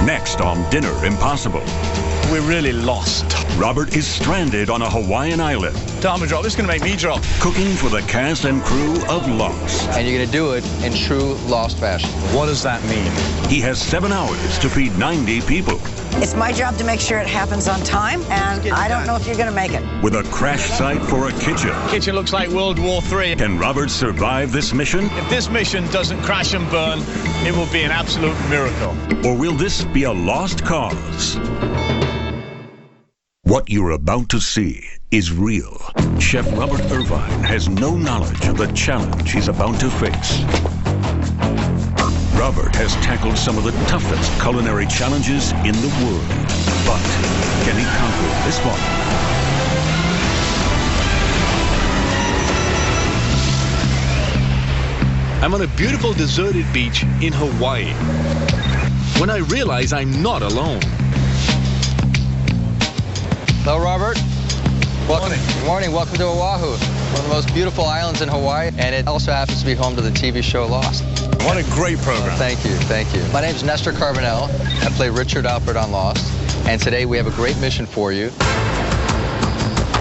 Next on Dinner Impossible. We're really lost. Robert is stranded on a Hawaiian island. Dharma drop, this is going to make me drop. Cooking for the cast and crew of Lost. And you're going to do it in true Lost fashion. What does that mean? He has 7 hours to feed 90 people. It's my job to make sure it happens on time, and I don't know if you're going to make it. With a crash site for a kitchen. Kitchen looks like World War III. Can Robert survive this mission? If this mission doesn't crash and burn, it will be an absolute miracle. Or will this be a lost cause? What you're about to see is real. Chef Robert Irvine has no knowledge of the challenge he's about to face. Robert has tackled some of the toughest culinary challenges in the world. But can he conquer this one? I'm on a beautiful deserted beach in Hawaii when I realize I'm not alone. Hello, Robert. Welcome. Morning. Good morning. Welcome to Oahu, one of the most beautiful islands in Hawaii, and it also happens to be home to the TV show Lost. What a great program. Thank you, thank you. My name is Nestor Carbonell. I play Richard Alpert on Lost, and today we have a great mission for you.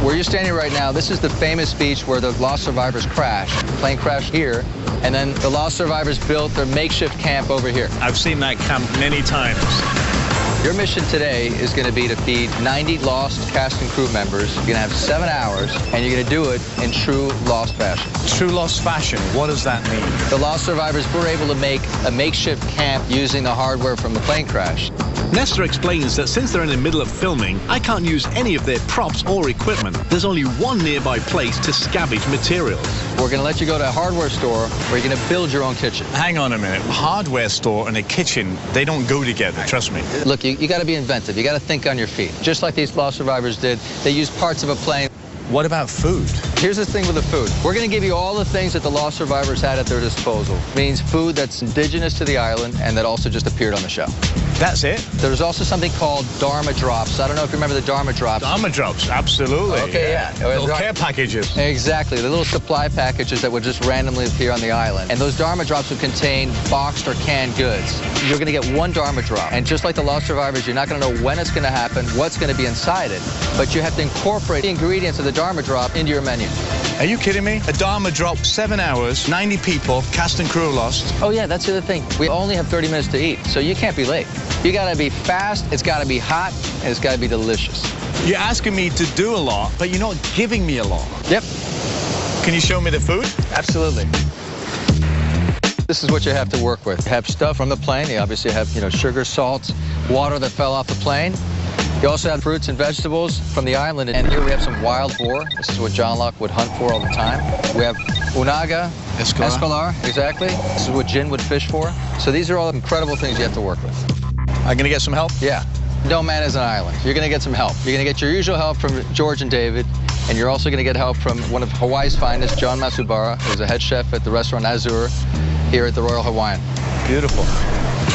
Where you're standing right now, this is the famous beach where the Lost survivors crashed. The plane crashed here, and then the Lost survivors built their makeshift camp over here. I've seen that camp many times. Your mission today is going to be to feed 90 Lost cast and crew members. You're going to have 7 hours, and you're going to do it in true Lost fashion. True Lost fashion, what does that mean? The Lost survivors were able to make a makeshift camp using the hardware from the plane crash. Nestor explains that since they're in the middle of filming, I can't use any of their props or equipment. There's only one nearby place to scavenge materials. We're going to let you go to a hardware store where you're going to build your own kitchen. Hang on a minute. A hardware store and a kitchen, they don't go together, trust me. Look, you got to be inventive. You got to think on your feet. Just like these Lost survivors did, they used parts of a plane. What about food? Here's the thing with the food. We're going to give you all the things that the Lost survivors had at their disposal. It means food that's indigenous to the island and that also just appeared on the show. That's it? There's also something called Dharma drops. I don't know if you remember the Dharma drops. Dharma drops, absolutely. Okay, yeah. Little care packages. Exactly, the little supply packages that would just randomly appear on the island. And those Dharma drops would contain boxed or canned goods. You're going to get one Dharma drop. And just like the Lost survivors, you're not going to know when it's going to happen, what's going to be inside it. But you have to incorporate the ingredients of the Dharma drop into your menu. Are you kidding me? A Dharma drop, 7 hours, 90 people, cast and crew Lost. Oh, yeah, that's the other thing. We only have 30 minutes to eat, so you can't be late. You got to be fast, it's got to be hot, and it's got to be delicious. You're asking me to do a lot, but you're not giving me a lot. Yep. Can you show me the food? Absolutely. This is what you have to work with. You have stuff from the plane. You obviously have, sugar, salt, water that fell off the plane. You also have fruits and vegetables from the island. And here we have some wild boar. This is what John Locke would hunt for all the time. We have unaga. Escalar, exactly. This is what Jin would fish for. So these are all incredible things you have to work with. I'm going to get some help? Yeah. No man is an island. You're going to get some help. You're going to get your usual help from George and David, and you're also going to get help from one of Hawaii's finest, John Matsubara, who's a head chef at the restaurant Azur here at the Royal Hawaiian. Beautiful.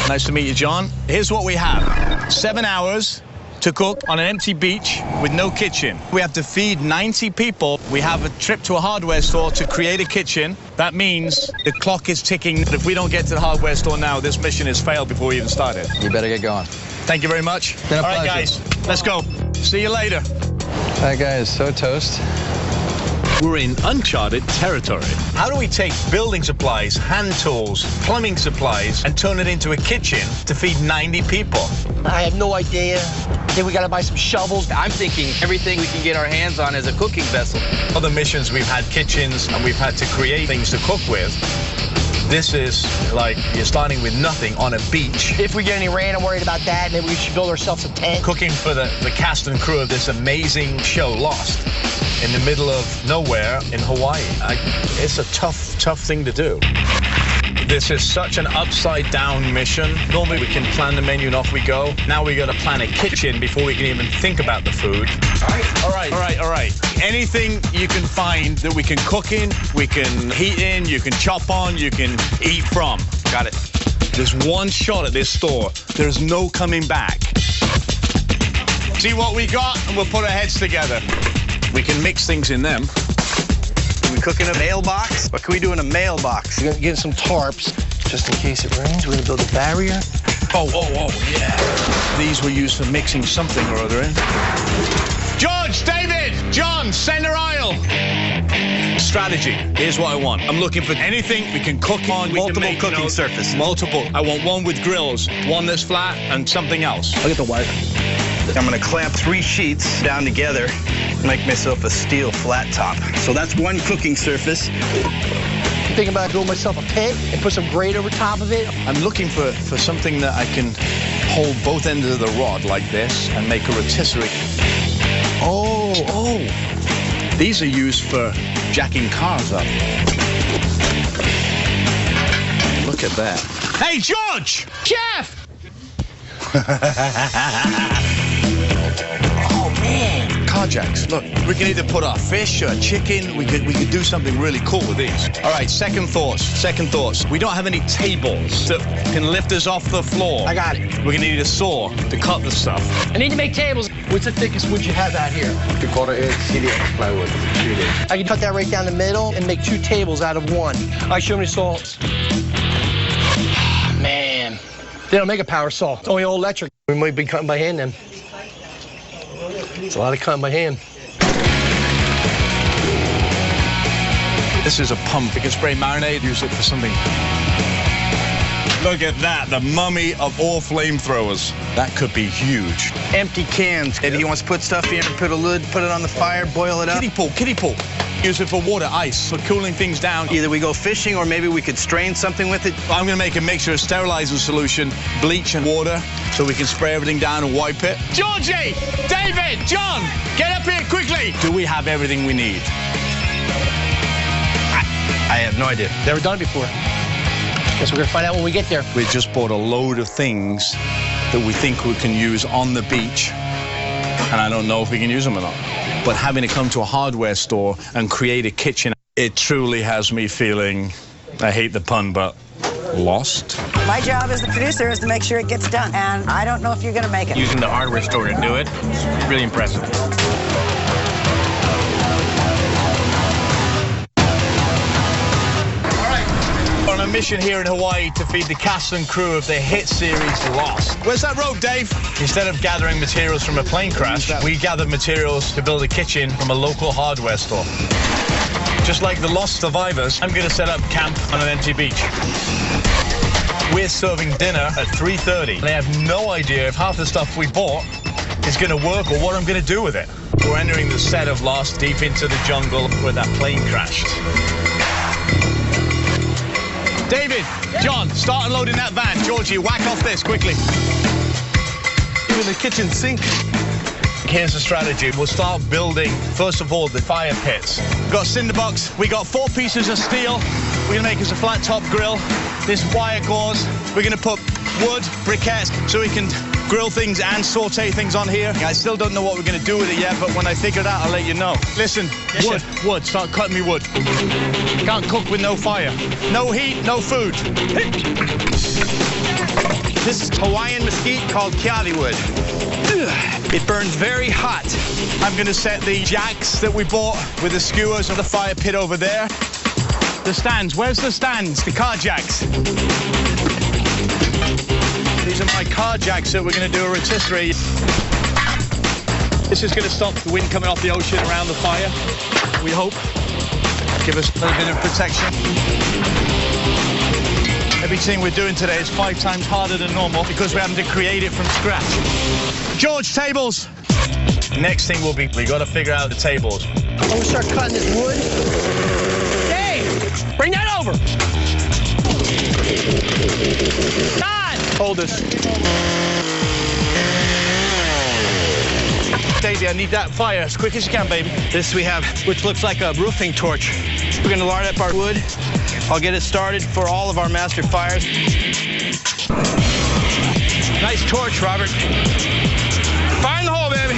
Nice to meet you, John. Here's what we have. 7 hours to cook on an empty beach with no kitchen. We have to feed 90 people. We have a trip to a hardware store to create a kitchen. That means the clock is ticking. If we don't get to the hardware store now, this mission has failed before we even started. You better get going. Thank you very much. Been a All right, pleasure. guys, let's go. See you later. That guy is so toast. We're in uncharted territory. How do we take building supplies, hand tools, plumbing supplies, and turn it into a kitchen to feed 90 people? I have no idea. I think we gotta buy some shovels. I'm thinking everything we can get our hands on is a cooking vessel. Other missions, we've had kitchens and we've had to create things to cook with. This is like you're starting with nothing on a beach. If we get any rain, I'm worried about that. Maybe we should build ourselves a tent. Cooking for the cast and crew of this amazing show, Lost, in the middle of nowhere in Hawaii. It's a tough thing to do. This is such an upside-down mission. Normally we can plan the menu and off we go. Now we got to plan a kitchen before we can even think about the food. All right. Anything you can find that we can cook in, we can heat in, you can chop on, you can eat from. Got it. There's one shot at this store. There's no coming back. See what we got, and we'll put our heads together. We can mix things in them. Can we cook in a mailbox? What can we do in a mailbox? We're gonna get some tarps, just in case it rains. We're gonna build a barrier. Oh, yeah. These were used for mixing something or other in. George, David, John, center aisle. Strategy. Here's what I want. I'm looking for anything we can cook on. Multiple cooking surfaces. Multiple. I want one with grills, one that's flat, and something else. I'll get the wire. I'm gonna clamp 3 sheets down together, make myself a steel flat top. So that's one cooking surface. I'm thinking about building myself a pit and put some grate over top of it. I'm looking for something that I can hold both ends of the rod like this and make a rotisserie. Oh. These are used for jacking cars up. Look at that. Hey, George! Chef! Oh, man. Car jacks. Look, we can either put our fish or chicken. We could do something really cool with these. All right, second thoughts. We don't have any tables that can lift us off the floor. I got it. We're gonna need a saw to cut the stuff. I need to make tables. What's the thickest wood you have out here? 3/4 inch CDX plywood. I can cut that right down the middle and make 2 tables out of 1. All right, show me the saws. Man, they don't make a power saw. It's only all electric. We might be cutting by hand then. It's a lot of cutting by hand. This is a pump. You can spray marinade, use it for something. Look at that, the mummy of all flamethrowers. That could be huge. Empty cans. If he wants to put stuff in, put a lid, put it on the fire, boil it up. Kiddie pool. Use it for water, ice, for cooling things down. Either we go fishing or maybe we could strain something with it. I'm gonna make a mixture of sterilizing solution, bleach and water, so we can spray everything down and wipe it. Georgie, David, John, get up here quickly. Do we have everything we need? I have no idea. Never done it before. Guess we're gonna find out when we get there. We just bought a load of things that we think we can use on the beach, and I don't know if we can use them or not. But having to come to a hardware store and create a kitchen, it truly has me feeling, I hate the pun, but lost. My job as the producer is to make sure it gets done, and I don't know if you're going to make it. Using the hardware store to do it, it's really impressive. On a mission here in Hawaii to feed the cast and crew of the hit series Lost. Where's that rope, Dave? Instead of gathering materials from a plane crash, we gathered materials to build a kitchen from a local hardware store. Just like the Lost survivors, I'm going to set up camp on an empty beach. We're serving dinner at 3:30, and I have no idea if half the stuff we bought is going to work or what I'm going to do with it. We're entering the set of Lost deep into the jungle where that plane crashed. David, John, start unloading that van. Georgie, whack off this quickly. Even the kitchen sink. Here's the strategy. We'll start building, first of all, the fire pits. We've got cinder box. We got 4 pieces of steel. We're gonna make us a flat top grill. This wire gauze. We're gonna put wood, briquettes, so we can grill things and saute things on here. I still don't know what we're gonna do with it yet, but when I figure it out, I'll let you know. Listen, wood, start cutting me wood. Can't cook with no fire. No heat, no food. This is Hawaiian mesquite called kiali wood. It burns very hot. I'm gonna set the jacks that we bought with the skewers of the fire pit over there. The stands, where's the stands? The car jacks. These are my car jacks that we're gonna do a rotisserie. This is gonna stop the wind coming off the ocean around the fire, we hope. Give us a little bit of protection. Everything we're doing today is 5 times harder than normal because we're having to create it from scratch. George, tables. Next thing will be, we gotta figure out the tables. I'm gonna start cutting this wood. Dave, bring that over. Todd, hold this. Davey, I need that fire as quick as you can, baby. This we have, which looks like a roofing torch. We're gonna lard up our wood. I'll get it started for all of our master fires. Nice torch, Robert. Fire in the hole, baby.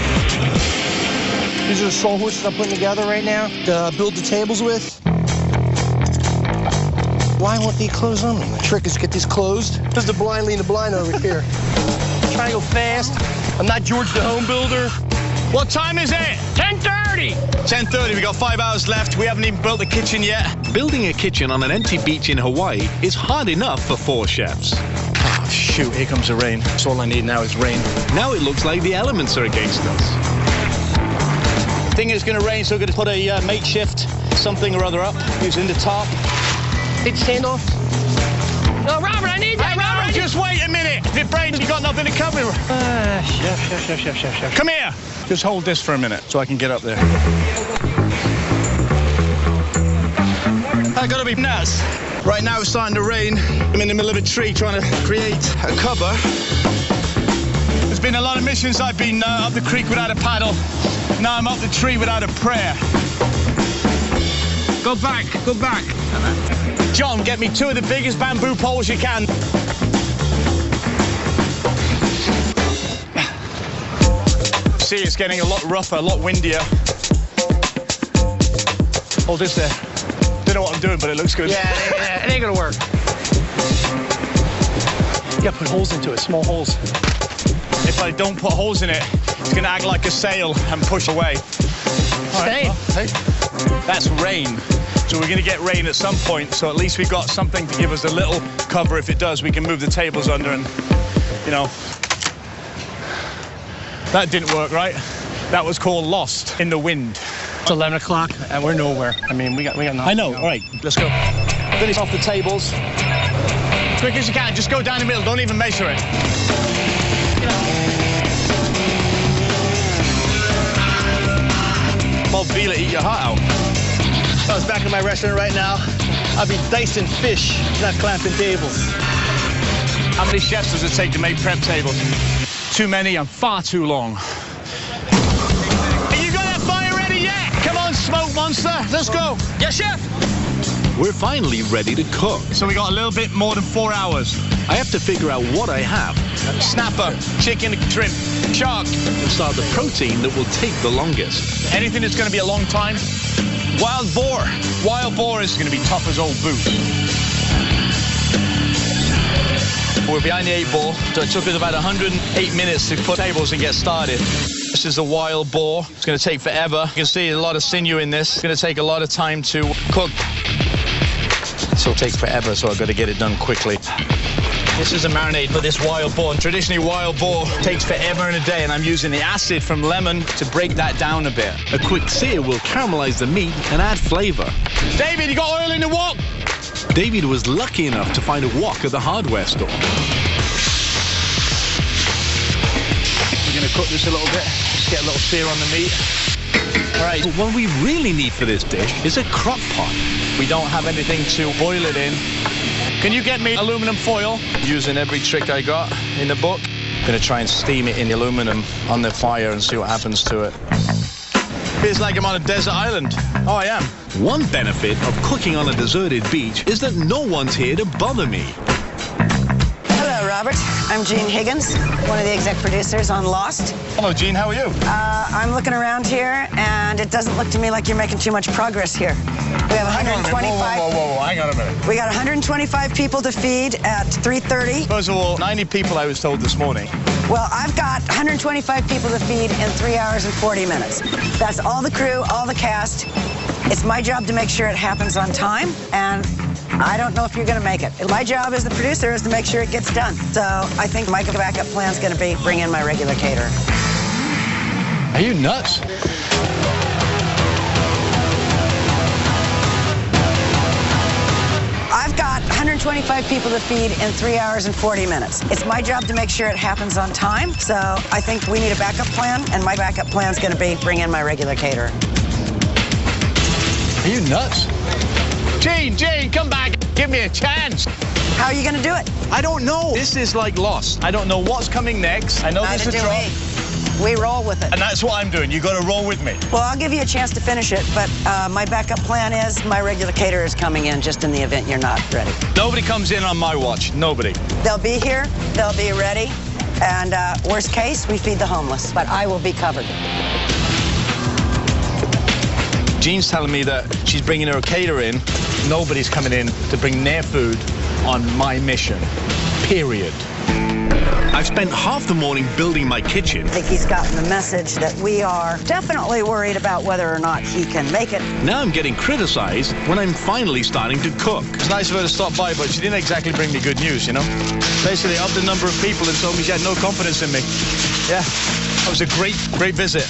These are the saw horses I'm putting together right now to build the tables with. Why won't they close on me? The trick is to get these closed. This is the blind leading the blind over here. I'm trying to go fast. I'm not George the home builder. What time is it? 10:30. 10:30, we got 5 hours left. We haven't even built the kitchen yet. Building a kitchen on an empty beach in Hawaii is hard enough for 4 chefs. shoot, here comes the rain. That's all I need now is rain. Now it looks like the elements are against us. I think it's going to rain, so we're going to put a makeshift something or other up using the tarp. Take the stand off. No, Robert, I need that, Robert! Just wait a minute. If it rains, you got nothing to cover. Chef. Come here. Just hold this for a minute so I can get up there. I gotta be nuts. Right now it's starting to rain. I'm in the middle of a tree trying to create a cover. There's been a lot of missions. I've been up the creek without a paddle. Now I'm up the tree without a prayer. Go back, go back. John, get me 2 of the biggest bamboo poles you can. See, it's getting a lot rougher, a lot windier. Hold this there. Don't know what I'm doing, but it looks good. Yeah, it ain't gonna work. You gotta put holes into it, small holes. If I don't put holes in it, it's gonna act like a sail and push away. All right, well, hey, that's rain. So we're gonna get rain at some point, so at least we've got something to give us a little cover. If it does, we can move the tables under and, you know. That didn't work, right? That was called lost in the wind. It's 11 o'clock and we're nowhere. I mean, we got nothing. I know. All right, let's go. Finish off the tables. Quick as you can. Just go down the middle. Don't even measure it. Bob Vila, eat your heart out. If I was back in my restaurant right now, I'd be dicing fish, not clamping tables. How many chefs does it take to make prep tables? Too many and far too long. Are you got that fire ready yet? Come on, smoke monster. Let's go. Yes, chef. We're finally ready to cook. So we got a little bit more than 4 hours. I have to figure out what I have. Snapper, chicken, shrimp, shark. And start the protein that will take the longest. Anything that's going to be a long time. Wild boar. Wild boar is going to be tough as old boot. We're behind the 8 ball, so it took us about 108 minutes to put tables and get started. This is a wild boar. It's going to take forever. You can see a lot of sinew in this. It's going to take a lot of time to cook. This will take forever, so I've got to get it done quickly. This is a marinade for this wild boar. And traditionally, wild boar takes forever and a day, and I'm using the acid from lemon to break that down a bit. A quick sear will caramelize the meat and add flavor. David, you got oil in the wok? David was lucky enough to find a wok at the hardware store. We're going to cook this a little bit. Just get a little sear on the meat. All right. But what we really need for this dish is a crock pot. We don't have anything to boil it in. Can you get me aluminum foil? Using every trick I got in the book. I'm going to try and steam it in the aluminum on the fire and see what happens to it. Feels like I'm on a desert island. Oh, I am. One benefit of cooking on a deserted beach is that no one's here to bother me. Hello, Robert. I'm Jean Higgins, one of the exec producers on Lost. Hello, Gene. How are you? I'm looking around here, and it doesn't look to me like you're making too much progress here. We have 125. Whoa. Hang on a minute. We got 125 people to feed at 3:30. First of all, 90 people I was told this morning. Well, I've got 125 people to feed in 3 hours and 40 minutes. That's all the crew, all the cast. It's my job to make sure it happens on time, and I don't know if you're going to make it. My job as the producer is to make sure it gets done. So I think my backup plan is going to be bring in my regular caterer. Are you nuts? I've got 125 people to feed in 3 hours and 40 minutes. It's my job to make sure it happens on time. So I think we need a backup plan, and my backup plan is going to be bring in my regular caterer. Are you nuts? Gene, come back. Give me a chance. How are you going to do it? I don't know. This is like Lost. I don't know what's coming next. I know there's a drop. We roll with it. And that's what I'm doing. You got to roll with me. Well, I'll give you a chance to finish it, but my backup plan is my regular caterer is coming in just in the event you're not ready. Nobody comes in on my watch. Nobody. They'll be here. They'll be ready. And worst case, we feed the homeless, but I will be covered. Jean's telling me that she's bringing her caterer in. Nobody's coming in to bring their food on my mission. Period. I've spent half the morning building my kitchen. I think he's gotten the message that we are definitely worried about whether or not he can make it. Now I'm getting criticized when I'm finally starting to cook. It's nice of her to stop by, but she didn't exactly bring me good news, you know? Basically, of the number of people that told me she had no confidence in me. Yeah, that was a great visit.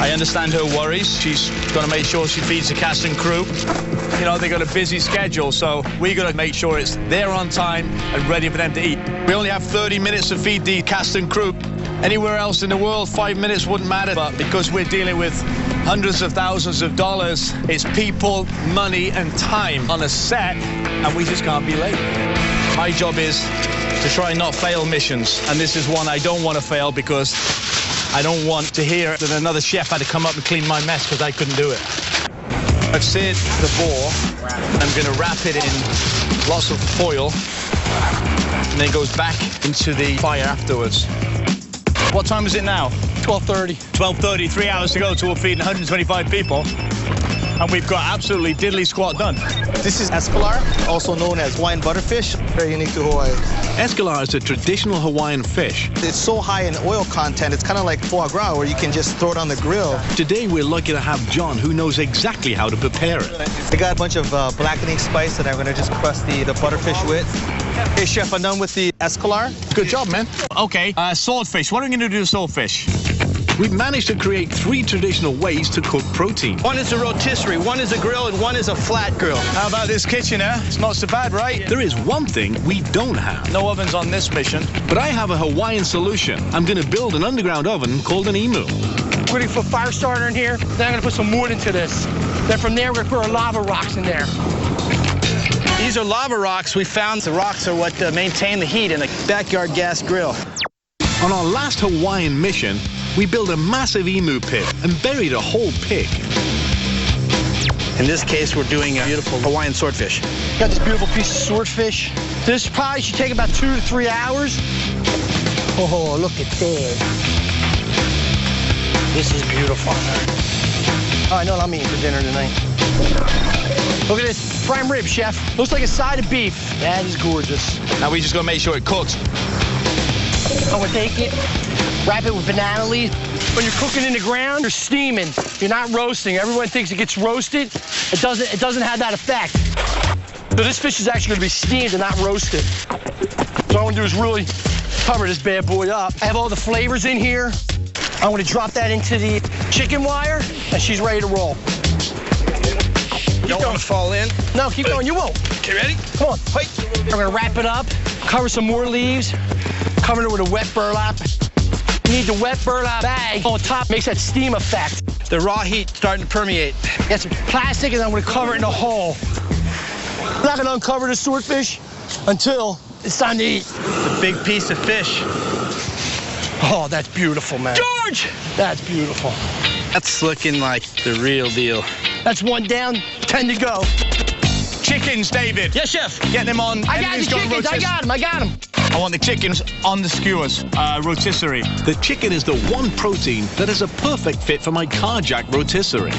I understand her worries. She's going to make sure she feeds the cast and crew. You know, they got a busy schedule, so we got to make sure it's there on time and ready for them to eat. We only have 30 minutes to feed the cast and crew. Anywhere else in the world, 5 minutes wouldn't matter, but because we're dealing with hundreds of thousands of dollars, it's people, money, and time on a set, and we just can't be late. My job is to try and not fail missions, and this is one I don't want to fail because I don't want to hear that another chef had to come up and clean my mess because I couldn't do it. I've seared the boar. I'm going to wrap it in lots of foil, and then it goes back into the fire afterwards. What time is it now? 12:30. 12:30, 3 hours to go till we're feeding 125 people. And we've got absolutely diddly squat done. This is escalar, also known as Hawaiian butterfish, very unique to Hawaii. Escalar is a traditional Hawaiian fish. It's so high in oil content, it's kind of like foie gras, where you can just throw it on the grill. Today we're lucky to have John, who knows exactly how to prepare it. I got a bunch of blackening spice that I'm going to just crust the butterfish with. Hey, Chef, I'm done with the escalar. Good job, man. Okay, swordfish. What are we going to do to swordfish? We've managed to create 3 traditional ways to cook protein. One is a rotisserie, one is a grill, and one is a flat grill. How about this kitchen, eh? It's not so bad, right? There is one thing we don't have. No ovens on this mission. But I have a Hawaiian solution. I'm going to build an underground oven called an emu. We're going to put fire starter in here. Then I'm going to put some wood into this. Then from there, we're going to put our lava rocks in there. These are lava rocks. We found the rocks are what maintain the heat in a backyard gas grill. On our last Hawaiian mission, we built a massive emu pit and buried a whole pig. In this case, we're doing a beautiful Hawaiian swordfish. Got this beautiful piece of swordfish. This probably should take about 2 to 3 hours. Oh, look at that. This is beautiful. I know what I'm eating for dinner tonight. Look at this prime rib, chef. Looks like a side of beef. That is gorgeous. Now we just got to make sure it cooks. I'm going to take it, wrap it with banana leaf. When you're cooking in the ground, you're steaming. You're not roasting. Everyone thinks it gets roasted. It doesn't have that effect. So this fish is actually going to be steamed and not roasted. So what I want to do is really cover this bad boy up. I have all the flavors in here. I'm going to drop that into the chicken wire, and she's ready to roll. You don't want to fall in? No, keep going. You won't. Okay, ready? Come on. Wait. We're going to wrap it up, cover some more leaves, cover it with a wet burlap. You need the wet burlap bag on top, makes that steam effect. The raw heat starting to permeate. Get some plastic, and I'm going to cover it in a hole. I'm not going to uncover the swordfish until it's time to eat. It's a big piece of fish. Oh, that's beautiful, man. George! That's beautiful. That's looking like the real deal. That's 1 down, 10 to go. Chickens, David. Yes, chef. Get them on. I got the chickens. I got them. I want the chickens on the skewers, rotisserie. The chicken is the one protein that is a perfect fit for my carjack rotisserie.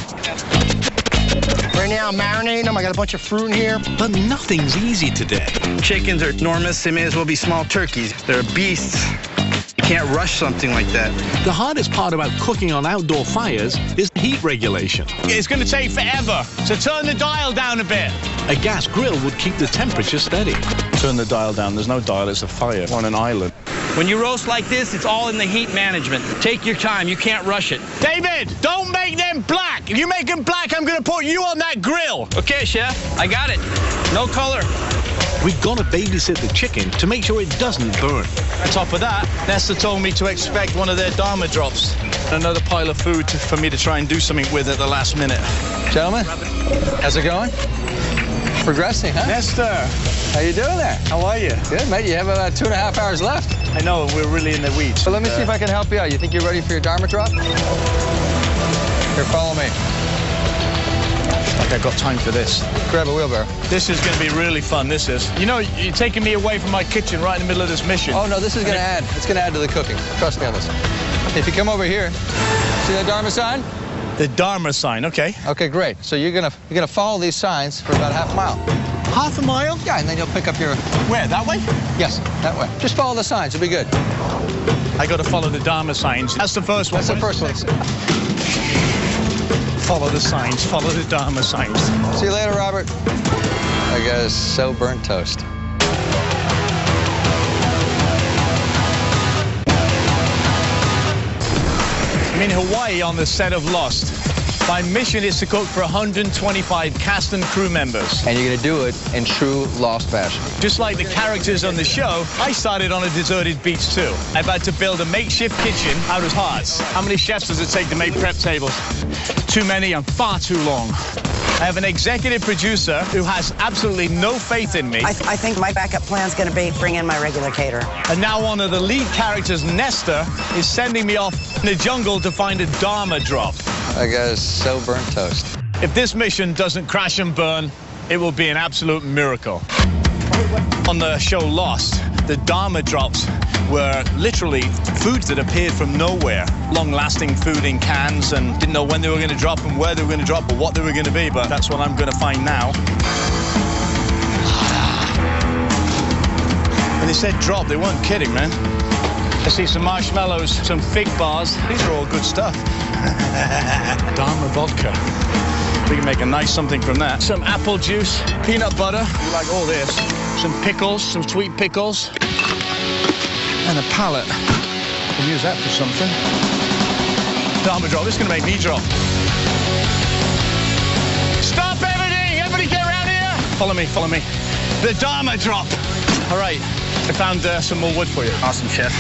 Right now, I'm marinating them. I got a bunch of fruit in here. But nothing's easy today. Chickens are enormous. They may as well be small turkeys. They're beasts. You can't rush something like that. The hardest part about cooking on outdoor fires is heat regulation. It's going to take forever, so turn the dial down a bit. A gas grill would keep the temperature steady. Turn the dial down. There's no dial. It's a fire on an island. When you roast like this, it's all in the heat management. Take your time. You can't rush it. David, don't make them black. If you make them black, I'm going to put you on that grill. Okay, chef. I got it. No color. We've got to babysit the chicken to make sure it doesn't burn. On top of that, Nesta told me to expect one of their Dharma drops. Another pile of food for me to try and do something with at the last minute. Gentlemen, how's it going? Progressing, huh? Nesta, How you doing there? how are you? Good, mate. You have about 2.5 hours left. I know, we're really in the weeds. So let me see if I can help you out. You think you're ready for your Dharma drop? Here, follow me. Like I got time for this. Grab a wheelbarrow. This is going to be really fun, this is. You know, you're taking me away from my kitchen right in the middle of this mission. Oh, no, this is going to add. It's going to add to the cooking. Trust me on this. If you come over here, see the Dharma sign? The Dharma sign, okay. Okay, great. So you're gonna follow these signs for about half a mile. Half a mile? Yeah, and then you'll pick up your... Where, that way? Yes, that way. Just follow the signs. It'll be good. I got to follow the Dharma signs. That's the first one. That's the first one. Follow the signs. Follow the Dharma signs. See you later, Robert. That guy's so burnt toast. I'm in Hawaii on the set of Lost. My mission is to cook for 125 cast and crew members. And you're going to do it in true Lost fashion. Just like the characters on the show, I started on a deserted beach too. I've had to build a makeshift kitchen out of hearts. How many chefs does it take to make prep tables? Too many and far too long. I have an executive producer who has absolutely no faith in me. I think my backup plan is going to be bring in my regular caterer. And now one of the lead characters, Nestor, is sending me off in the jungle to find a Dharma drop. That guy's so burnt toast. If this mission doesn't crash and burn, it will be an absolute miracle. On the show Lost, the Dharma drops were literally foods that appeared from nowhere. Long-lasting food in cans, and didn't know when they were going to drop and where they were going to drop or what they were going to be, but that's what I'm going to find now. When they said drop, they weren't kidding, man. I see some marshmallows, some fig bars. These are all good stuff. Dharma vodka. We can make a nice something from that. Some apple juice, peanut butter. You like all this. Some pickles, some sweet pickles. And a palette. We'll use that for something. Dharma drop. This is going to make me drop. Stop everything! Everybody get around here! Follow me, follow me. The Dharma drop. All right. I found some more wood for you. Awesome, chef.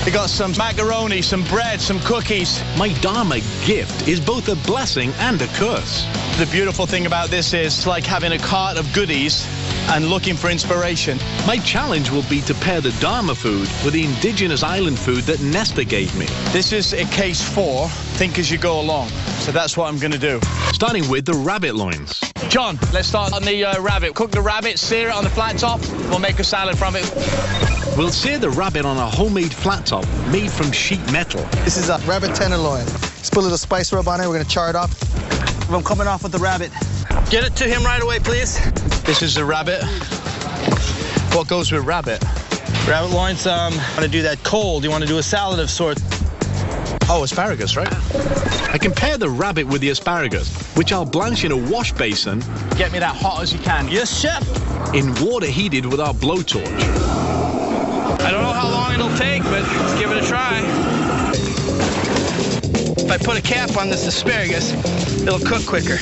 We got some macaroni, some bread, some cookies. My Dharma gift is both a blessing and a curse. The beautiful thing about this is it's like having a cart of goodies and looking for inspiration. My challenge will be to pair the Dharma food with the indigenous island food that Nestor gave me. This is a case 4. Think as you go along. So that's what I'm going to do. Starting with the rabbit loins. John, let's start on the rabbit. Cook the rabbit, sear it on the flat top. We'll make a salad from it. We'll sear the rabbit on a homemade flat top made from sheet metal. This is a rabbit tenderloin. Just put a little spice rub on it. We're going to char it up. I'm coming off with the rabbit. Get it to him right away, please. This is the rabbit. What goes with rabbit? Rabbit loins, want to do that cold. You want to do a salad of sorts. Oh, asparagus, right? I can pair the rabbit with the asparagus, which I'll blanch in a wash basin. Get me that hot as you can. Yes, chef. In water heated with our blowtorch. I don't know how long it'll take, but let's give it a try. If I put a cap on this asparagus, it'll cook quicker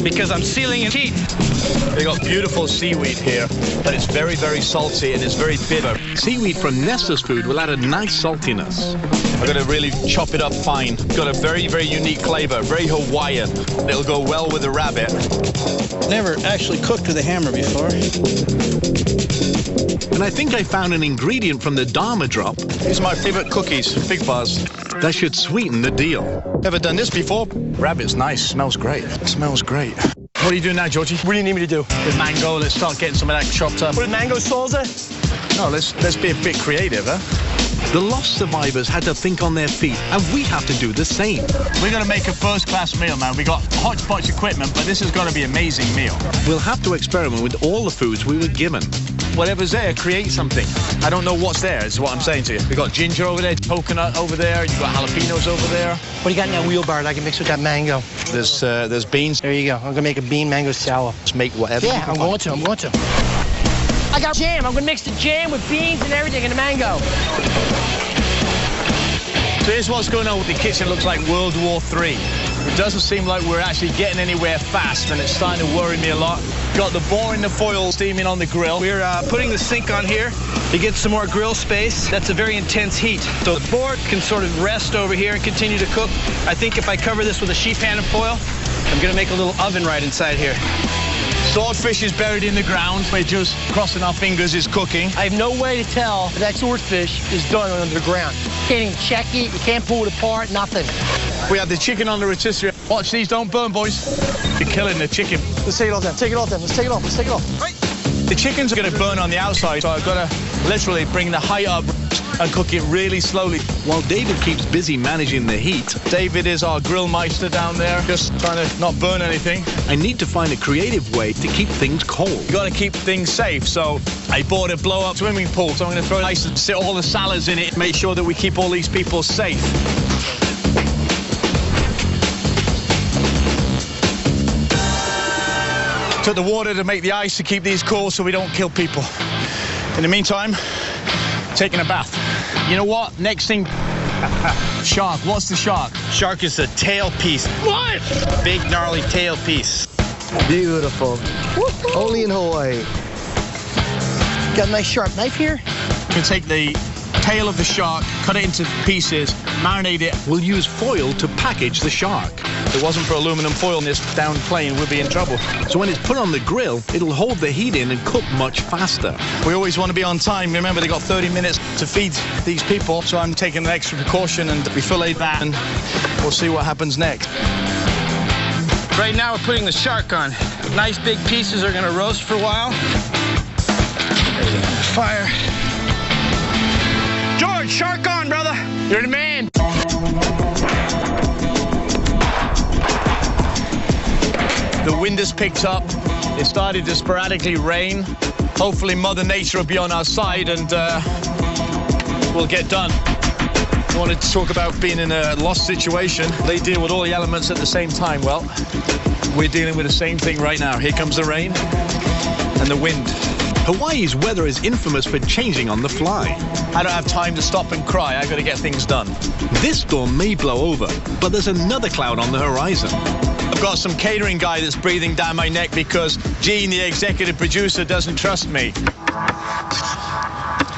because I'm sealing in heat. We got beautiful seaweed here, but it's very, very salty and it's very bitter. Seaweed from Nestor's food will add a nice saltiness. I've got to really chop it up fine. Got a very, very unique flavor, very Hawaiian. It'll go well with the rabbit. Never actually cooked with a hammer before. And I think I found an ingredient from the Dharma drop. These are my favorite cookies, fig bars. That should sweeten the deal. Never done this before. Rabbit's nice, smells great. Smells great. What are you doing now, Georgie? What do you need me to do? With mango, let's start getting some of that chopped up. Put mango salsa? No, let's be a bit creative, huh? The Lost survivors had to think on their feet, and we have to do the same. We're going to make a first-class meal, man. We got hodgepodge equipment, but this is going to be an amazing meal. We'll have to experiment with all the foods we were given. Whatever's there, create something. I don't know what's there, is what I'm saying to you. We got ginger over there, coconut over there, you got jalapenos over there. What do you got in that wheelbarrow that I can mix with that mango? There's beans. There you go. I'm going to make a bean mango salad. Just make whatever. Yeah, I'm going to. I got jam. I'm going to mix the jam with beans and everything in the mango. So here's what's going on with the kitchen. It looks like World War III. It doesn't seem like we're actually getting anywhere fast, and it's starting to worry me a lot. Got the boar in the foil steaming on the grill. We're putting the sink on here to get some more grill space. That's a very intense heat. So the boar can sort of rest over here and continue to cook. I think if I cover this with a sheet pan of foil, I'm going to make a little oven right inside here. Swordfish is buried in the ground. We're just crossing our fingers, is cooking. I have no way to tell if that swordfish is done underground. You can't even check it. You can't pull it apart. Nothing. We have the chicken on the rotisserie. Watch these, don't burn, boys. You're killing the chicken. Let's take it off then. Take it off then. Let's take it off. Let's take it off. Right. The chicken's going to burn on the outside, so I've got to literally bring the height up. and cook it really slowly. While David keeps busy managing the heat, David is our grill meister down there, just trying to not burn anything. I need to find a creative way to keep things cold. You got to keep things safe, so I bought a blow-up swimming pool, so I'm going to throw ice and sit all the salads in it, make sure that we keep all these people safe. Took the water to make the ice to keep these cool so we don't kill people. In the meantime, taking a bath. You know what? Next thing, shark. What's the shark? Shark is a tail piece. What? Big, gnarly tail piece. Beautiful. Only in Hawaii. Got a nice sharp knife here. You can take the tail of the shark, cut it into pieces, marinate it. We'll use foil to package the shark. If it wasn't for aluminum foil in this down plane, we'd be in trouble. So when it's put on the grill, it'll hold the heat in and cook much faster. We always want to be on time. Remember, they got 30 minutes to feed these people, so I'm taking an extra precaution, and we fillet that, and we'll see what happens next. Right now, we're putting the shark on. Nice big pieces are going to roast for a while. There's it on the fire. George, shark on, brother. You're the man. The wind has picked up. It started to sporadically rain. Hopefully Mother Nature will be on our side, and we'll get done. I wanted to talk about being in a lost situation. They deal with all the elements at the same time. Well, we're dealing with the same thing right now. Here comes the rain and the wind. Hawaii's weather is infamous for changing on the fly. I don't have time to stop and cry. I got to get things done. This storm may blow over, but there's another cloud on the horizon. I've got some catering guy that's breathing down my neck because Gene, the executive producer, doesn't trust me.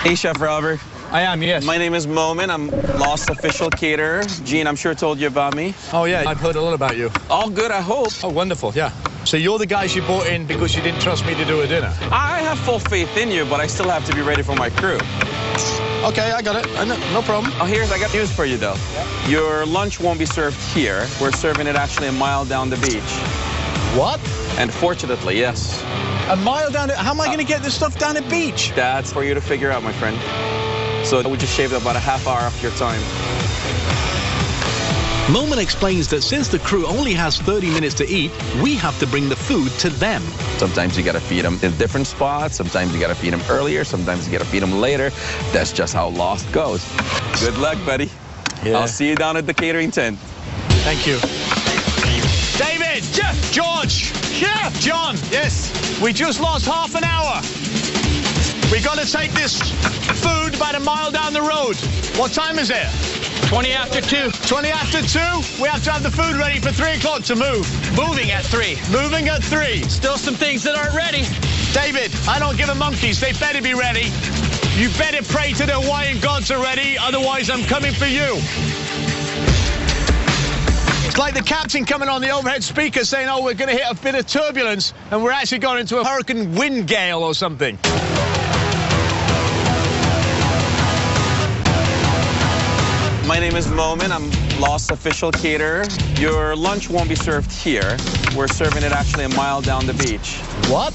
Hey, Chef Robert. I am, yes. My name is Momin. I'm Lost Official Caterer. Gene, I'm sure told you about me. Oh, yeah, I've heard a lot about you. All good, I hope. Oh, wonderful, yeah. So you're the guys you brought in because you didn't trust me to do a dinner? I have full faith in you, but I still have to be ready for my crew. Okay, I got it. No problem. Oh, I got news for you, though. Yeah. Your lunch won't be served here. We're serving it actually a mile down the beach. What? And fortunately, yes. A mile down the... How am I going to get this stuff down the beach? That's for you to figure out, my friend. So we just shaved about a half hour off your time. Momin explains that since the crew only has 30 minutes to eat, we have to bring the food to them. Sometimes you got to feed them in different spots. Sometimes you got to feed them earlier. Sometimes you got to feed them later. That's just how Lost goes. Good luck, buddy. Yeah. I'll see you down at the catering tent. Thank you. David! Jeff! George! Chef! John! Yes? We just lost half an hour. We got to take this food about a mile down the road. What time is it? 20 after 2. 20 after 2? We have to have the food ready for 3 o'clock to move. Moving at 3. Moving at 3. Still some things that aren't ready. David, I don't give a monkeys. They better be ready. You better pray to the Hawaiian gods are ready, otherwise I'm coming for you. It's like the captain coming on the overhead speaker saying, oh, we're going to hit a bit of turbulence, and we're actually going into a hurricane wind gale or something. My name is Momin. I'm Lost Official Caterer. Your lunch won't be served here. We're serving it actually a mile down the beach. What?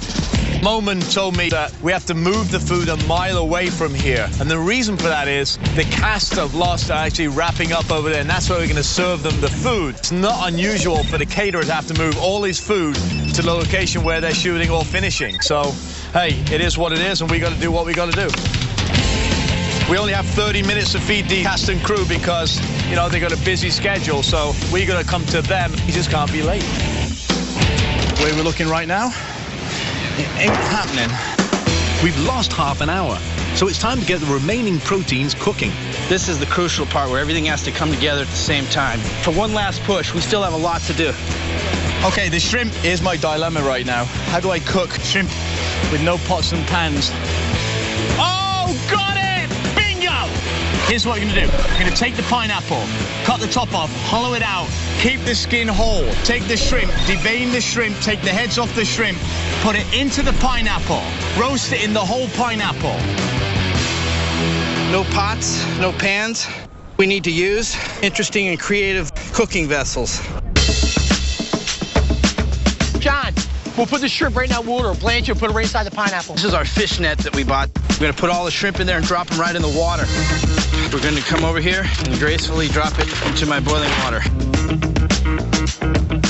Momin told me that we have to move the food a mile away from here. And the reason for that is the cast of Lost are actually wrapping up over there, and that's where we're going to serve them the food. It's not unusual for the caterer to have to move all his food to the location where they're shooting or finishing. So, hey, it is what it is, and we got to do what we got to do. We only have 30 minutes to feed the cast and crew because, you know, they got a busy schedule, so we got to come to them. You just can't be late. The way we're looking right now, it ain't happening. We've lost half an hour, so it's time to get the remaining proteins cooking. This is the crucial part where everything has to come together at the same time. For one last push, we still have a lot to do. Okay, the shrimp is my dilemma right now. How do I cook shrimp with no pots and pans? Oh, got it! Here's what we're going to do. We're going to take the pineapple, cut the top off, hollow it out, keep the skin whole, take the shrimp, devein the shrimp, take the heads off the shrimp, put it into the pineapple, roast it in the whole pineapple. No pots, no pans. We need to use interesting and creative cooking vessels. John, We'll put the shrimp right in that water, blanch it, put it right inside the pineapple. This is our fish net that we bought. We're gonna put all the shrimp in there and drop them right in the water. We're gonna come over here and gracefully drop it into my boiling water.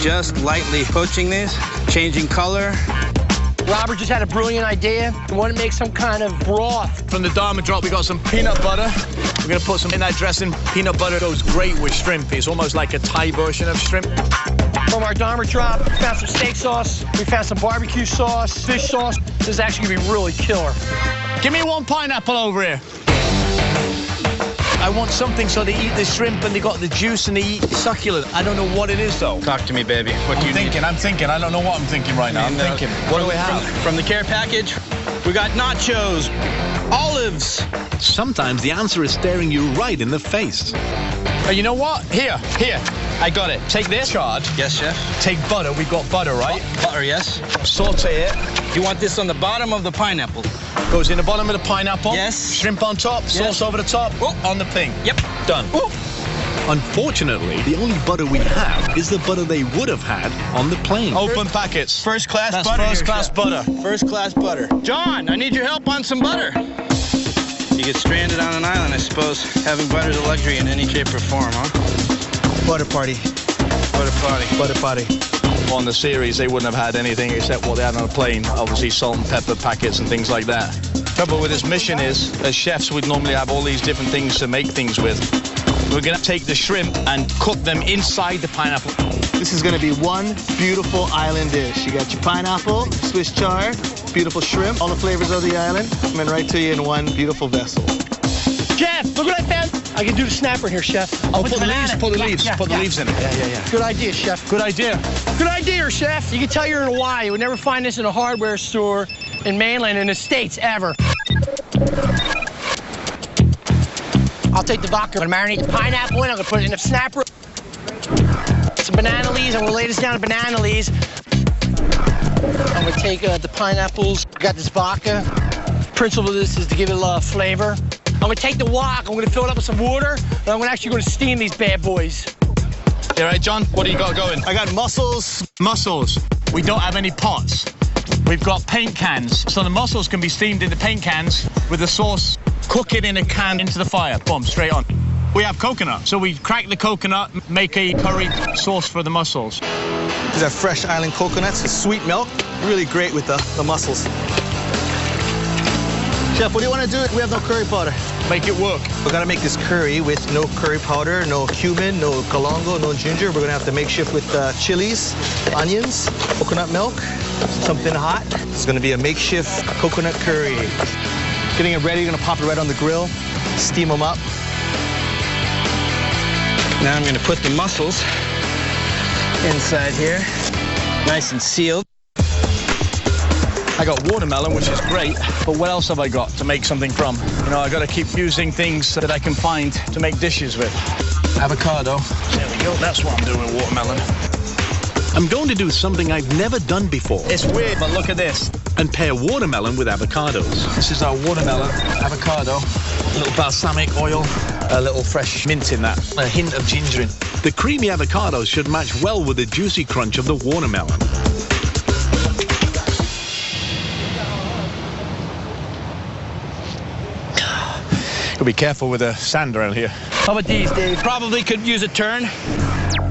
Just lightly poaching these, changing color. Robert just had a brilliant idea. We want to make some kind of broth. From the Dharma drop, we got some peanut butter. We're gonna put some in that dressing. Peanut butter goes great with shrimp. It's almost like a Thai version of shrimp. From our Dharma drop, we found some steak sauce. We found some barbecue sauce, fish sauce. This is actually gonna be really killer. Give me one pineapple over here. I want something so they eat the shrimp and they got the juice and they eat succulent. I don't know what it is though. Talk to me, baby. What do you need? I'm thinking. I don't know what I'm thinking right now. I'm thinking. What do we have? From the care package, we got nachos, olives. Sometimes the answer is staring you right in the face. You know what? Here. I got it. Take this. Charge. Yes, chef. Take butter. We've got butter, right? Butter, yes. Saute it. You want this on the bottom of the pineapple? Goes in the bottom of the pineapple. Yes. Shrimp on top. Yes. Sauce over the top. Oh. On the thing. Yep. Done. Oh. Unfortunately, the only butter we have is the butter they would have had on the plane. Open packets. First class That's butter. first class butter. First class butter. John, I need your help on some butter. You get stranded on an island, I suppose. Having butter is a luxury in any shape or form, huh? Butter party. Butter party. Butter party. On the series, they wouldn't have had anything except what they had on a plane. Obviously, salt and pepper packets and things like that. Trouble with this mission is, as chefs, we'd normally have all these different things to make things with. We're going to take the shrimp and cook them inside the pineapple. This is going to be one beautiful island dish. You got your pineapple, Swiss chard, beautiful shrimp, all the flavors of the island coming right to you in one beautiful vessel. Chef, look what I found. I can do the snapper in here, chef. Oh, put the leaves, put the leaves, put the leaves in it. Yeah. Good idea, chef. Good idea. Good idea, chef. You can tell you're in Hawaii. You would never find this in a hardware store in mainland in the States, ever. I'll take the vodka. I'm gonna marinate the pineapple in. I'm gonna put it in the snapper. Some banana leaves. I'm gonna lay this down in banana leaves. I'm gonna take the pineapples. I got this vodka. Principle of this is to give it a lot of flavor. I'm gonna take the wok. I'm gonna fill it up with some water. And I'm actually gonna steam these bad boys. You all right, John? What do you got going? I got mussels. Mussels. We don't have any pots. We've got paint cans. So the mussels can be steamed in the paint cans with the sauce. Cook it in a can into the fire. Boom, straight on. We have coconut. So we crack the coconut, make a curry sauce for the mussels. These are fresh island coconuts. It's sweet milk. Really great with the mussels. Chef, what do you want to do? We have no curry powder. Make it work. We're gonna make this curry with no curry powder, no cumin, no kalongo, no ginger. We're gonna have to make shift with chilies, onions, coconut milk, something hot. It's gonna be a makeshift coconut curry. Getting it ready, you're gonna pop it right on the grill, steam them up. Now I'm gonna put the mussels inside here, nice and sealed. I got watermelon, which is great, but what else have I got to make something from? You know, I got to keep using things that I can find to make dishes with. Avocado. There we go. That's what I'm doing with watermelon. I'm going to do something I've never done before. It's weird, but look at this. And pair watermelon with avocados. This is our watermelon, avocado, a little balsamic oil, a little fresh mint in that, a hint of ginger in. The creamy avocados should match well with the juicy crunch of the watermelon. Be careful with the sand around here. How about these, Dave? Probably could use a turn.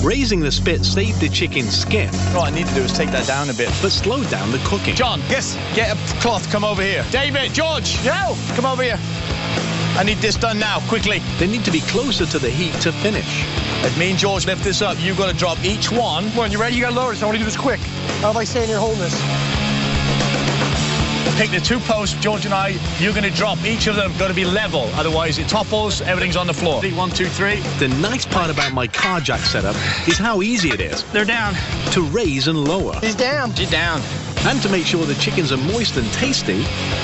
Raising the spit saved the chicken's skin, What I need to do is take that down a bit. but slowed down the cooking. John, yes, get a cloth, come over here. David, George, yo, come over here. I need this done now, quickly. They need to be closer to the heat to finish. As me and George lift this up, you've got to drop each one. Come on, you ready? You gotta lower this. I wanna do this quick. How about I stay in here holding this? Pick the two posts, George and I, you're going to drop each of them. Got to be level, otherwise it topples, everything's on the floor. 1, 2, 3. The nice part about my car jack setup is how easy it is They're down. to raise and lower. He's down. She's down. And to make sure the chickens are moist and tasty,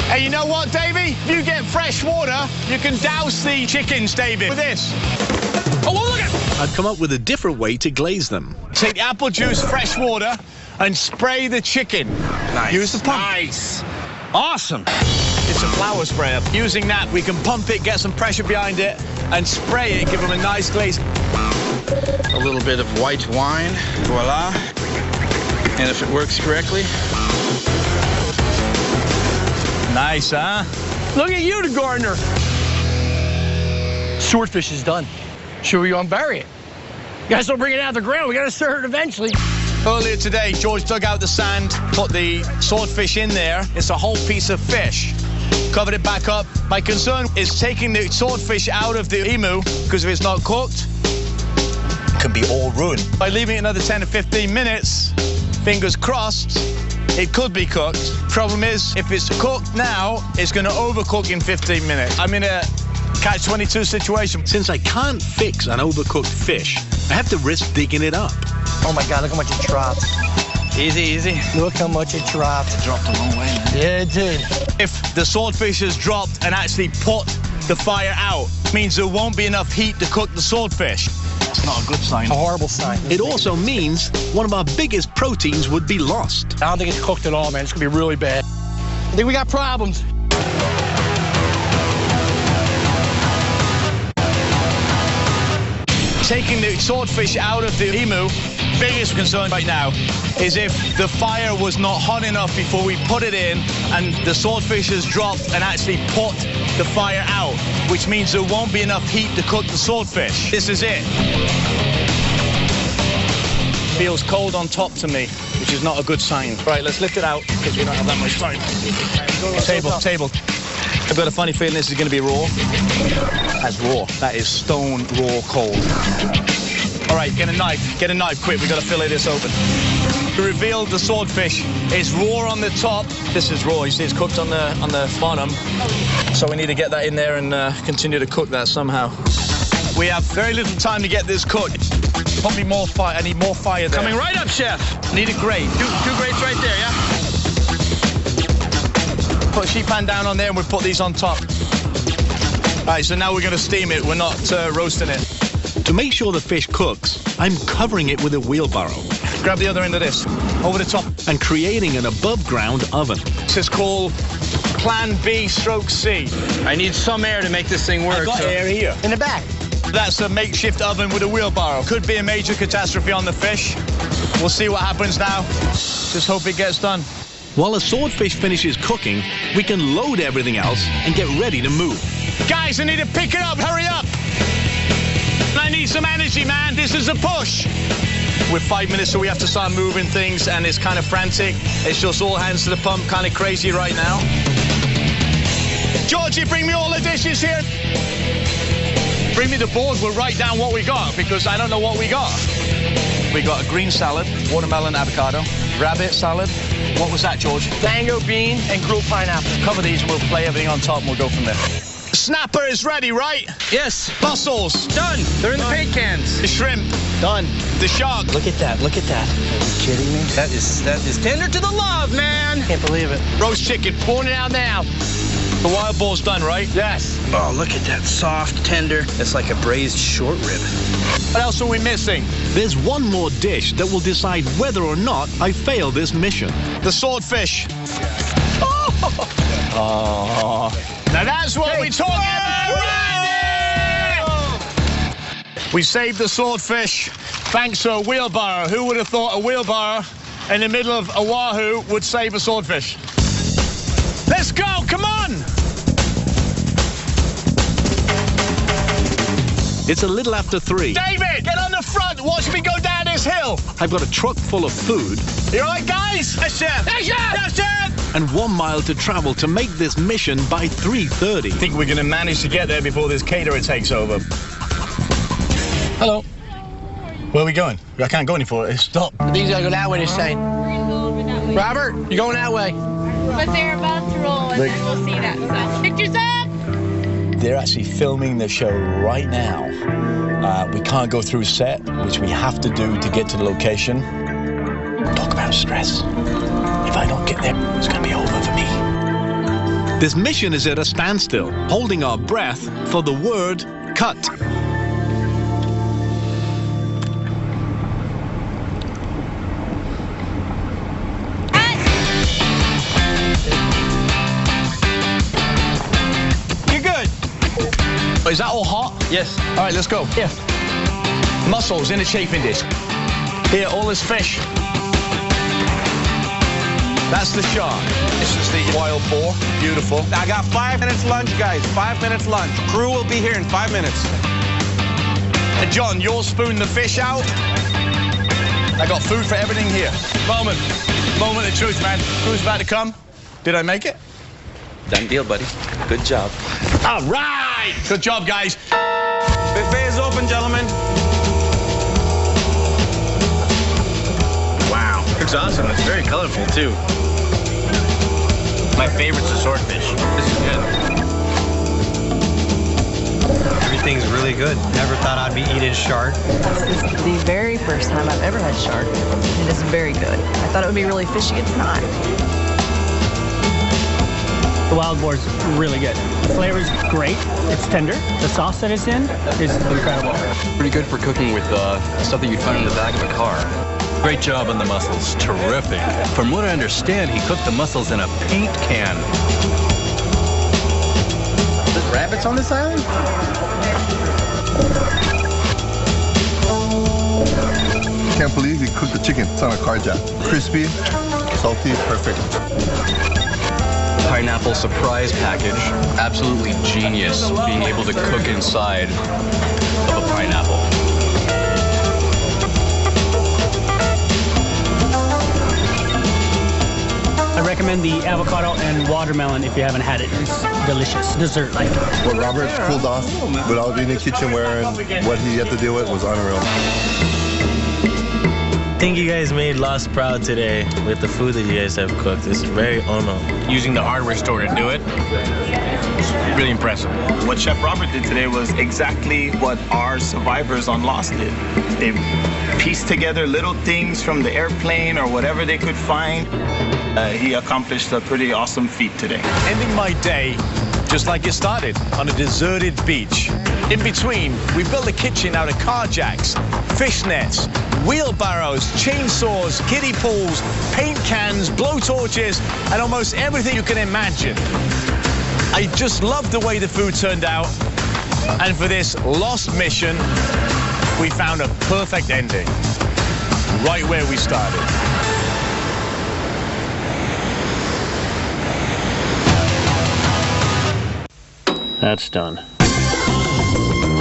Hey, you know what, Davey? If you get fresh water, you can douse the chickens, David, with this. Oh, well, look at it. I've come up with a different way to glaze them. Take the apple juice, fresh water, and spray the chicken. Nice. Use the pump. Nice. Awesome. It's a flour sprayer. Using that, we can pump it, get some pressure behind it, and spray it, give them a nice glaze. A little bit of white wine. Voila. And if it works correctly. Nice, huh? Look at you, the gardener. Swordfish is done. Should we unbury it? You guys don't bring it out of the ground. We got to stir it eventually. Earlier today, George dug out the sand, put the swordfish in there. It's a whole piece of fish. Covered it back up. My concern is taking the swordfish out of the emu, because if it's not cooked, it can be all ruined. By leaving it another 10 to 15 minutes, fingers crossed, it could be cooked. Problem is, if it's cooked now, it's going to overcook in 15 minutes. I'm in a catch-22 situation. Since I can't fix an overcooked fish, I have to risk digging it up. Oh, my God, look how much it dropped. Easy, easy. Look how much it dropped. It dropped a long way, man. Yeah, it did. If the swordfish has dropped and actually put the fire out, means there won't be enough heat to cook the swordfish. That's not a good sign. A horrible sign. It also means one of our biggest proteins would be lost. I don't think it's cooked at all, man. It's going to be really bad. I think we got problems. Taking the swordfish out of the emu, biggest concern right now is if the fire was not hot enough before we put it in and the swordfish has dropped and actually put the fire out, which means there won't be enough heat to cook the swordfish. This is it. Feels cold on top to me, which is not a good sign. Right, let's lift it out because we don't have that much time. Table. I've got a funny feeling this is going to be raw. That's raw. That is stone raw cold. All right, get a knife. Get a knife quick. We've got to fillet this open. To reveal the swordfish, it's raw on the top. This is raw. You see, it's cooked on the bottom. So we need to get that in there and continue to cook that somehow. We have very little time to get this cooked. Probably more fire. I need more fire there. Coming right up, chef. Need a grate. Two grates right there, yeah? Put a sheet pan down on there and we'll put these on top. All right, so now we're going to steam it. We're not roasting it. To make sure the fish cooks, I'm covering it with a wheelbarrow. Grab the other end of this, over the top. And creating an above-ground oven. This is called Plan B/C. I need some air to make this thing work. I've got air here. In the back. That's a makeshift oven with a wheelbarrow. Could be a major catastrophe on the fish. We'll see what happens now. Just hope it gets done. While the swordfish finishes cooking, we can load everything else and get ready to move. Guys, I need to pick it up. Hurry up. I need some energy, man. This is a push. We're 5 minutes, so we have to start moving things, and it's kind of frantic. It's just all hands to the pump, kind of crazy right now. Georgie, bring me all the dishes here. Bring me the board. We'll write down what we got, because I don't know what we got. We got a green salad, watermelon, avocado, rabbit salad. What was that, George? Mango bean and grilled pineapple. Cover these, and we'll play everything on top, and we'll go from there. Snapper is ready, right? Yes. Mussels. Done. They're in the paint cans. The shrimp. Done. The shark. Look at that. Look at that. Are you kidding me? That is tender to the love, man. Can't believe it. Roast chicken. Pouring it out now. The wild boar's done, right? Yes. Oh, look at that. Soft, tender. It's like a braised short rib. What else are we missing? There's one more dish that will decide whether or not I fail this mission. The swordfish. Oh. Now that's what we're talking about. We saved the swordfish thanks to a wheelbarrow. Who would have thought a wheelbarrow in the middle of Oahu would save a swordfish? Let's go, come on! It's a little after 3. David, get on the front. Watch me go down this hill. I've got a truck full of food. You all right, guys? Yes, chef. Yes, chef. Yes, chef. And 1 mile to travel to make this mission by 3:30. I think we're going to manage to get there before this caterer takes over. Hello. Where are we going? I can't go any further. Stop. I think you gotta go that way, they're saying. Robert, you're going that way. But they're about to roll, and then we'll see that. So, pictures up! They're actually filming the show right now. We can't go through set, which we have to do to get to the location. Talk about stress. If I don't get there, it's going to be over for me. This mission is at a standstill, holding our breath for the word cut. Is that all hot? Yes. All right, let's go. Yeah. Mussels in a chafing dish. Here, all this fish. That's the shark. This is the wild boar. Beautiful. I got 5 minutes lunch, guys. 5 minutes lunch. Crew will be here in 5 minutes. John, you'll spoon the fish out. I got food for everything here. Moment of truth, man. Who's about to come? Did I make it? Done deal, buddy. Good job. All right. Good job, guys. Buffet is open, gentlemen. Wow. Looks awesome. It's very colorful, too. My favorite's the swordfish. This is good. Everything's really good. Never thought I'd be eating shark. This is the very first time I've ever had shark. It is very good. I thought it would be really fishy. It's not. The wild boar's really good. The flavor's great. It's tender. The sauce that it's in is incredible. Pretty good for cooking with stuff that you'd find in the back of a car. Great job on the mussels. Terrific. From what I understand, he cooked the mussels in a paint can. There's rabbits on this island? Can't believe he cooked the chicken. It's on a car jack. Crispy, salty, perfect. Pineapple surprise package. Absolutely genius, being able to cook inside of a pineapple. I recommend the avocado and watermelon if you haven't had it. It's delicious. Dessert-like. What Robert pulled off without being in kitchenware and what he had to deal with was unreal. I think you guys made Lost proud today with the food that you guys have cooked. It's very ono. Using the hardware store to do it, really impressive. What Chef Robert did today was exactly what our survivors on Lost did. They pieced together little things from the airplane or whatever they could find. He accomplished a pretty awesome feat today. Ending my day just like it started, on a deserted beach. In between, we built a kitchen out of car jacks, fish nets, wheelbarrows, chainsaws, kiddie pools, paint cans, blowtorches, and almost everything you can imagine. I just love the way the food turned out. And for this lost mission, we found a perfect ending, right where we started. That's done.